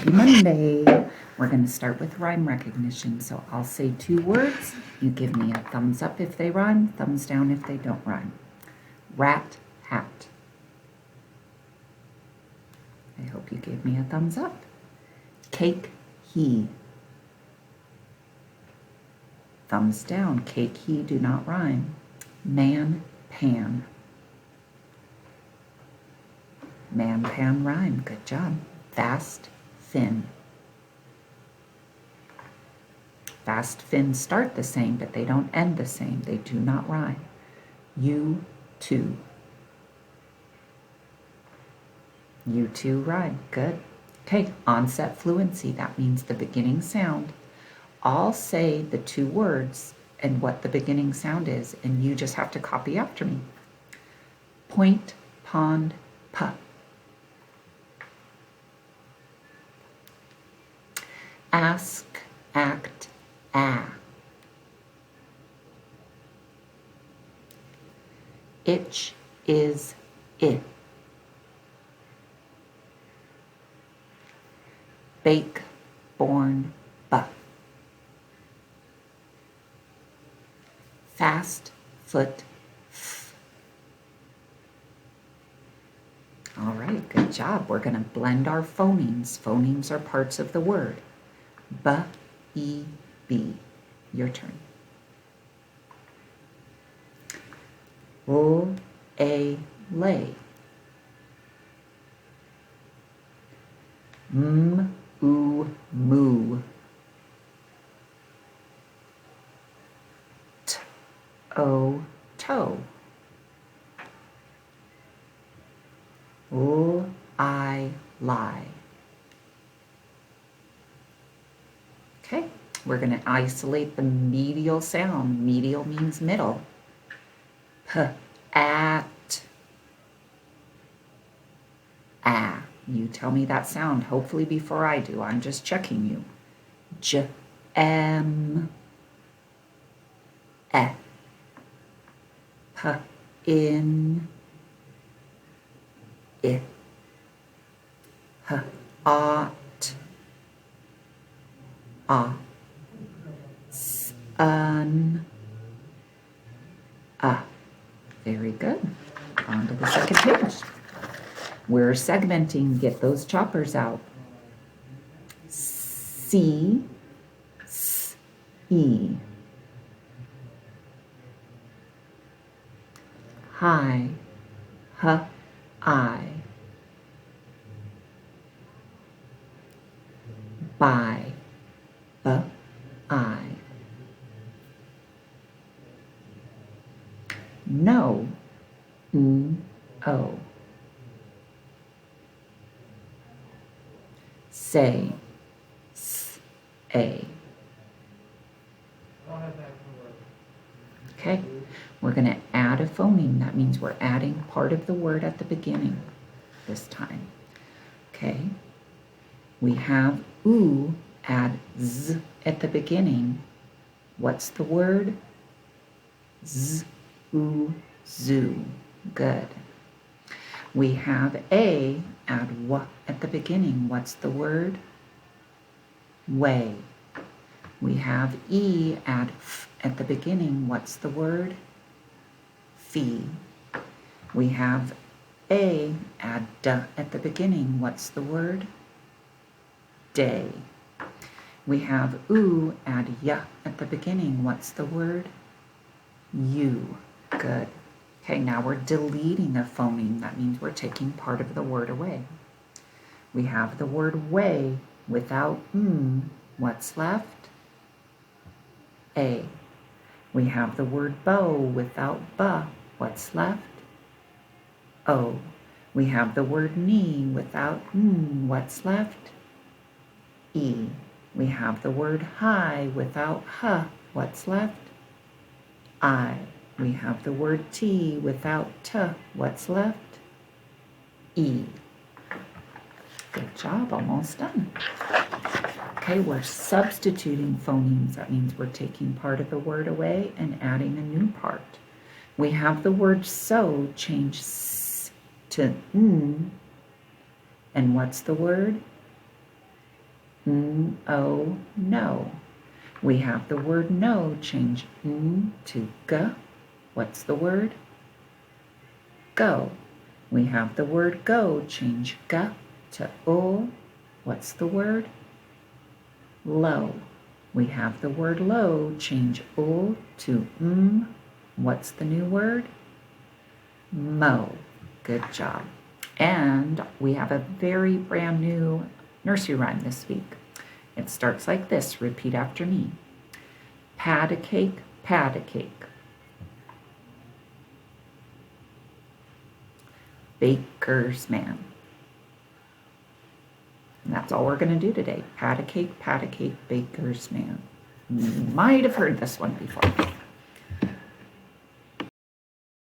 Happy Monday. We're going to start with rhyme recognition. So I'll say 2 words. You give me a thumbs up if they rhyme, thumbs down if they don't rhyme. Rat, hat. I hope you gave me a thumbs up. Cake, he. Thumbs down. Cake, he do not rhyme. Man, pan. Man, pan, rhyme. Good job. Fast, fin. Fast, fin start the same, but they don't end the same. They do not rhyme. You, too. You too rhyme. Good. Okay, onset fluency. That means the beginning sound. I'll say the 2 words and what the beginning sound is, and you just have to copy after me. Point, pond, puh. Ask, act, ah. Itch, is, it. Bake, born, buff. Fast, foot, f. All right, good job. We're going to blend our phonemes. Phonemes are parts of the word. B, E, B. Your turn. L, A, lay. M, oo, moo. T, o, toe. L, I, lie. Okay, we're going to isolate the medial sound. Medial means middle. P, at, ah. You tell me that sound, hopefully before I do. I'm just checking you. J, M, E. P, in, I. H, ought, ah. S, un, ah. Very good. On to the second page. We're segmenting. Get those choppers out. C, S, E. Hi, H, I. By, B, I. No, N, O. Say, S, A. Okay, we're going to add a phoneme. That means we're adding part of the word at the beginning this time. Okay, we have oo, add z at the beginning. What's the word? Z, oo, zoo. Good. We have a, add w at the beginning. What's the word? Way. We have e, add f at the beginning. What's the word? Fee. We have a, add d at the beginning. What's the word? Day. We have oo, add y at the beginning. What's the word? You. Good. Okay, now we're deleting a phoneme. That means we're taking part of the word away. We have the word way without m. What's left? A. We have the word bow without b. What's left? O. We have the word knee without n. What's left? E. We have the word high without h. What's left? I. We have the word T without T. What's left? E. Good job, almost done. Okay, we're substituting phonemes. That means we're taking part of the word away and adding a new part. We have the word so change s to n. And what's the word? N-O, no. We have the word no change N to G. What's the word? Go. We have the word go change G to O. What's the word? Low. We have the word low change O to M. What's the new word? Mow. Good job. And we have a very brand new nursery rhyme this week. It starts like this. Repeat after me. Pat a cake, pat a cake. Baker's man. And that's all we're going to do today. Pat a cake, baker's man. You might have heard this one before.